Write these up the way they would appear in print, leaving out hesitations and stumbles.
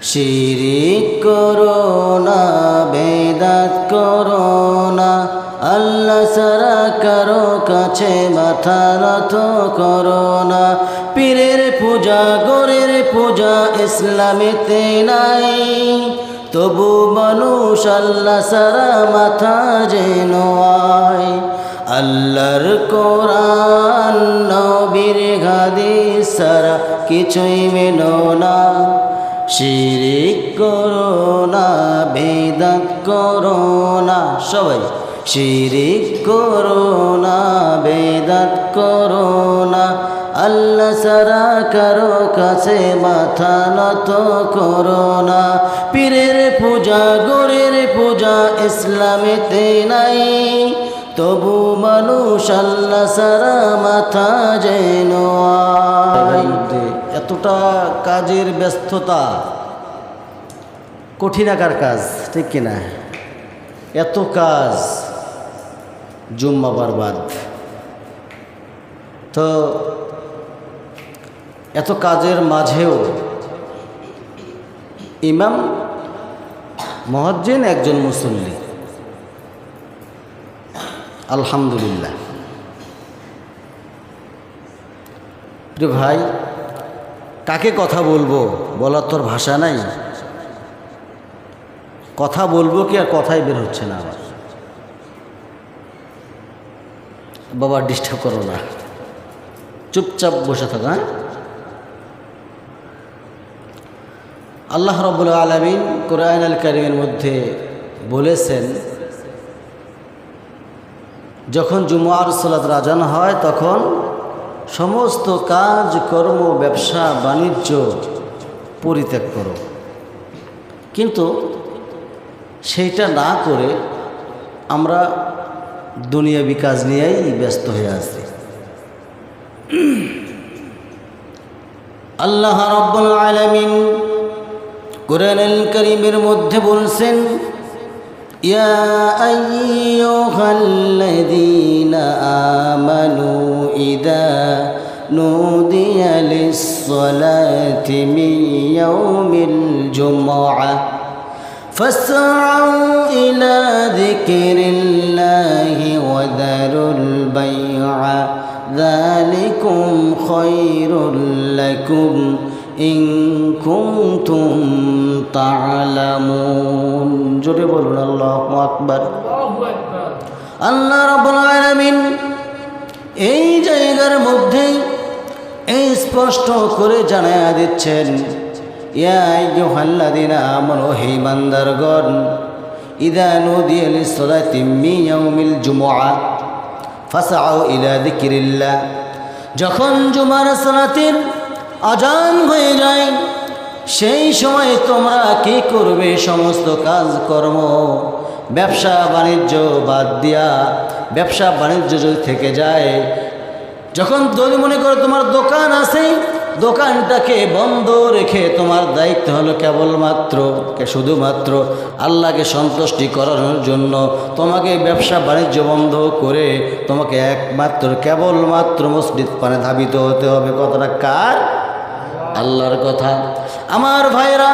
শিরিক করো না, বেদাত করো না, আল্লাহ ছাড়া কারো কাছে মাথা নত করো না। পীরের পূজা গোরের পূজা ইসলামেতে নাই, তবু মানুষ আল্লাহ ছাড়া মাথা যেন আয়। আল্লাহর কোরআন নবীর হাদিস ছাড়া কিছুই মেনো না। শিরিক করো না, বেদাত করো না, সবাই শিরিক করো না, বেদাত করো না, আল্লাহ ছাড়া কারো কাছে মাথা নত করো না। পীরের পূজা গোরের পূজা ইসলামেতে নাই, তবু মানুষ আল্লাহ ছাড়া মাথা যেন আয়। এতটা কাজের ব্যস্ততা, কঠিনাকার কাজ, ঠিক কিনা? এত কাজ, জুম্মা বরবাদ। তো এত কাজের মাঝেও ইমাম মুয়াজ্জিন একজন মুসল্লি, আলহামদুলিল্লাহ। প্রিয় ভাই, কাকে কথা বলবো বলার তোর ভাষা নাই। কথা বলবো কি আর কথাই বের হচ্ছে না আমার। বাবা ডিস্টার্ব করো না, চুপচাপ বসে থাকো। হ্যাঁ, আল্লাহ রাব্বুল আলামিন কোরআনুল কারীমের মধ্যে বলেছেন, যখন জুমার সালাত আযান হয় তখন সমস্ত কাজ কর্ম ব্যবসা বাণিজ্য পরিত্যাগ করো। কিন্তু সেইটা না করে আমরা দুনিয়াবি কাজ নিয়েই ব্যস্ত হয়ে আছি। আল্লাহ রাব্বুল আলামিন কোরআনুল কারীমের মধ্যে বলছেন, ইয়া আইয়ুহাল্লাযীনা আমানু ইযা নুদিয়া লিস-সালাতি মিন ইয়াউমিল জুমআহ ফাসআউ ইলা যিকরিল্লাহি ওয়া যারুল বাই'a যালিকুম খায়রুল লাকুম ইন কুনতুম তা'লামুন। জোরে বলুন আল্লাহু আকবার। আল্লাহ রাব্বুল আলামিন এই জায়গার মধ্যে এই স্পষ্ট করে জানায়া দিচ্ছেন, ইয়া আইয়ুহাল্লাযীনা আমানু, হে ইমানদারগণ, ইযা নুদিয়া লিস-সালাতি মিন ইয়াউমিল জুমআহ ফাসআউ ইলা যিকরিল্লাহ, যখন জুমার সালাতের আজান হয়ে যায় সেই সময় তোমরা কি করবে? সমস্ত কাজকর্ম ব্যবসা বাণিজ্য বাদ দিয়া, ব্যবসা বাণিজ্য যদি থেকে যায়, যখন যদি মনে করো তোমার দোকান আছে, দোকানটাকে বন্ধ রেখে তোমার দায়িত্ব হলো কেবলমাত্র শুধুমাত্র আল্লাহকে সন্তুষ্টি করানোর জন্য, তোমাকে ব্যবসা বাণিজ্য বন্ধ করে তোমাকে একমাত্র কেবলমাত্র মসজিদ পানে ধাবিত হতে হবে। কথাটা কার? আল্লাহর কথা। আমার ভাইরা,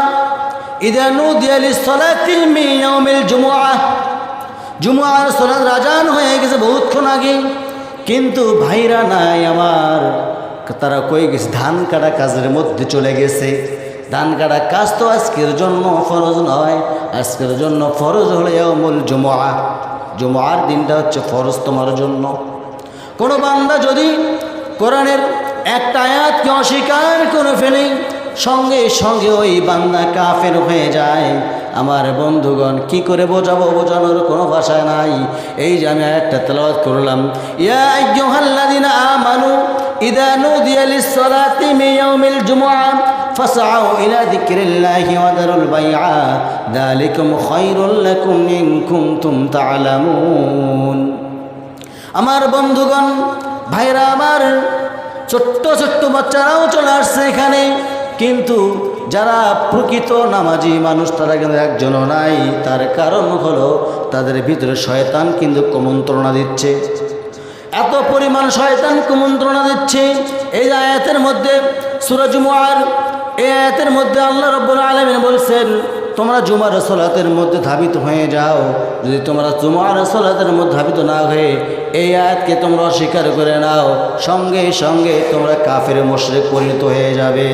ইযা নুদিয়া লিস-সালাতি মিন ইয়াউমিল জুমআহ, জুমআর সালাত আযান হয়ে গেছে বহুতক্ষণ আগে, কিন্তু ভাইরা নাই আমার, তারা কই গেছে? ধান কাটা কাজের মধ্যে চলে গেছে। ধান কাটা কাজ তো আজকের জন্য ফরজ নয়, আজকের জন্য ফরজ হলো ইয়াউমুল জুমআহ। জুমআর দিনটা হচ্ছে ফরজ তোমার জন্য। কোনো বান্দা যদি কোরআনের একটা আয়াতকে অস্বীকার করে ফেলে, সঙ্গে সঙ্গে ওই বান্দা কাফের হয়ে যায়। আমার বন্ধুগণ, কি করে বোঝাবো? বোঝানোর কোনো ভাষা নাই। এই যে আমি আয়াতটা তেলাওয়াত করলাম, ইয়া আইয়ুহাল্লাযীনা আমানু ইযা নুদিয়া লিস-সালাতি মিন ইয়াউমিল জুমআহ ফাসআউ ইলা যিকরিল্লাহি ওয়া যারুল বাই'a যালিকুম খায়রুল লাকুম ইন কুনতুম তা'লামুন। আমার বন্ধুগণ, ভাইরা আমার, ছোট্ট ছোট্ট বাচ্চারাও চলে আসছে এখানে, কিন্তু যারা প্রকৃত নামাজি মানুষ তারা কিন্তু একজনও নাই। তার কারণ হলো তাদের ভিতরে শয়তান কিন্তু কুমন্ত্রণা দিচ্ছে। এত পরিমাণ শয়তান কুমন্ত্রণা দিচ্ছে। এই আয়াতের মধ্যে সূরা জুমআর এই আয়াতের মধ্যে আল্লাহ রাব্বুল আলামিন বলছেন তোমরা জুমার সালাতের মধ্যে ধাবিত হয়ে যাও। যদি তোমরা জুমার সালাতের মধ্যে ধাবিত না হয়ে এই আয়াতকে তোমরা অস্বীকার করে নাও, সঙ্গে সঙ্গে তোমরা কাফের মুশরিক পরিণত হয়ে যাবে।